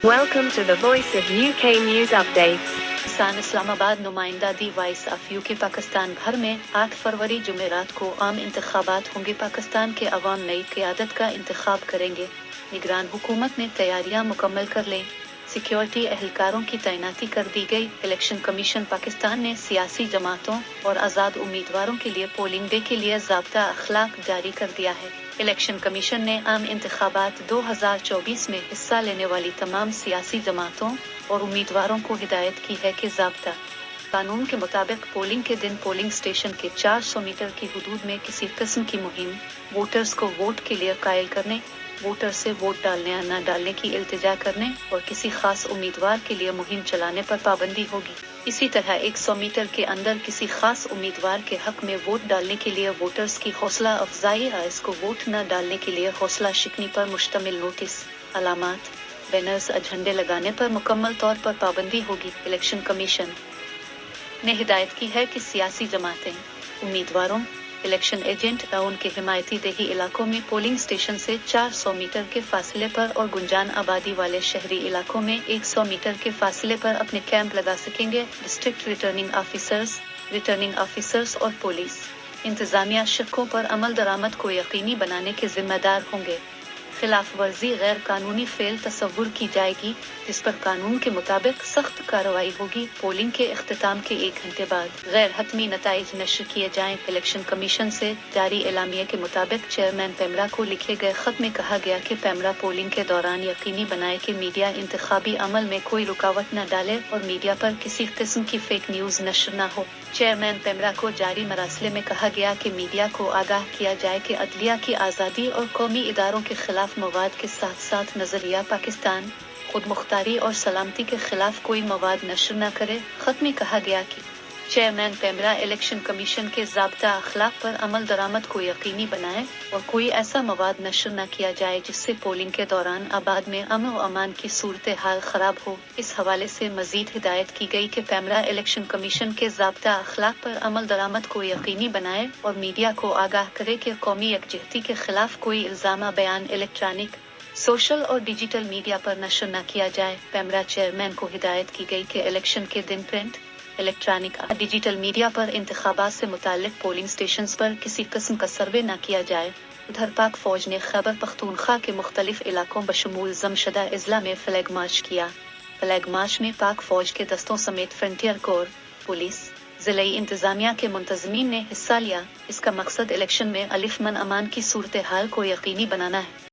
Welcome to the Voice of UK News Updates. Pakistan Islamabad नुमाइंदा दी voice of UK Pakistan भर में 8 फरवरी जुमेरात को आम इंतखाबात होंगे। पाकिस्तान के अवाम नई क़यादत का इंतखाब करेंगे। निगरान हुकूमत ने तैयारियां मुकम्मल कर लें। सिक्योरिटी एहलकारों की तैनाती कर दी गई। इलेक्शन कमीशन पाकिस्तान ने सियासी जमातों और आज़ाद उम्मीदवारों के लिए पोलिंग डे के लिए ज़ाब्ता अखलाक जारी कर दिया है। इलेक्शन कमीशन ने आम इंतखाबात 2024 में हिस्सा लेने वाली तमाम सियासी जमातों और उम्मीदवारों को हिदायत की है कि ज़ाब्ता कानून के मुताबिक पोलिंग के दिन पोलिंग स्टेशन के 400 मीटर की हुदूद में किसी किस्म की मुहिम वोटर्स को वोट के लिए कायल करने, वोटर से वोट डालने या न डालने की इल्तिजा करने और किसी खास उम्मीदवार के लिए मुहिम चलाने पर पाबंदी होगी। इसी तरह 100 मीटर के अंदर किसी खास उम्मीदवार के हक में वोट डालने के लिए वोटर्स की हौसला अफजाई या इसको वोट न डालने के लिए हौसला शिकनी पर मुश्तमिल नोटिस, अलामात, बैनर्स, झंडे लगाने पर मुकम्मल तौर पर पाबंदी होगी। इलेक्शन कमीशन ने हिदायत की है कि सियासी जमातें उम्मीदवारों, इलेक्शन एजेंट या उनके हिमायती देही इलाकों में पोलिंग स्टेशन से 400 मीटर के फासले पर और गुंजान आबादी वाले शहरी इलाकों में 100 मीटर के फासले पर अपने कैंप लगा सकेंगे। डिस्ट्रिक्ट रिटर्निंग ऑफिसर्स और पुलिस इंतजामिया शकों पर अमल दरामद को यकीनी बनाने के जिम्मेदार होंगे। खिलाफ वर्जी गैर कानूनी फेल तस्वुर की जाएगी जिस पर कानून के मुताबिक सख्त कार्रवाई होगी। पोलिंग के इख्तिताम के 1 घंटे बाद गैर हतमी नताइज नश्र किए जाएं। इलेक्शन कमीशन से जारी एलामिया के मुताबिक चेयरमैन पेमरा को लिखे गए खत में कहा गया कि पेमरा पोलिंग के दौरान यकीनी बनाए कि मीडिया इंतखाबी अमल में कोई रुकावट न डाले और मीडिया पर किसी किस्म की फेक न्यूज नश्र न हो। चेयरमैन पेमरा को जारी मरासले में कहा गया कि मीडिया को आगाह किया जाए कि अदलिया की आज़ादी और कौमी इदारों के खिलाफ मवाद के साथ साथ नजरिया पाकिस्तान, खुद मुख्तारी और सलामती के खिलाफ कोई मवाद नशर न करे। खत में कहा गया कि चेयरमैन पेमरा इलेक्शन कमीशन के ज़ाब्ता अखलाक पर अमल दरामद को यकीनी बनाए और कोई ऐसा मवाद नशर न किया जाए जिससे पोलिंग के दौरान आबाद में अमन व अमान की सूरत हाल खराब हो। इस हवाले से मजीद हिदायत की गई कि पेमरा इलेक्शन कमीशन के ज़ाब्ता अखलाक पर अमल दरामद को यकीनी बनाए और मीडिया को आगाह करे कि कौमी यकजहती के खिलाफ कोई इल्ज़ाम बयान इलेक्ट्रॉनिक, सोशल और डिजिटल मीडिया पर नशर न किया जाए। पेमरा चेयरमैन को हिदायत की गई कि इलेक्शन के दिन प्रिंट, इलेक्ट्रॉनिक, डिजिटल मीडिया पर इंतखाबात से मुताल्लिक पोलिंग स्टेशंस पर किसी किस्म का सर्वे न किया जाए। उधर पाक फौज ने खैबर पख्तूनख्वा के मुख्तलिफ इलाकों बशमूल जमशदा इजला में फ्लैग मार्च किया। फ्लैग मार्च में पाक फौज के दस्तों समेत फ्रंटियर कोर, पुलिस, जिलाई इंतजामिया के मुंतजमीन ने हिस्सा लिया। इसका मकसद इलेक्शन में अलिफ मन अमान की सूरत हाल को यकीनी बनाना है।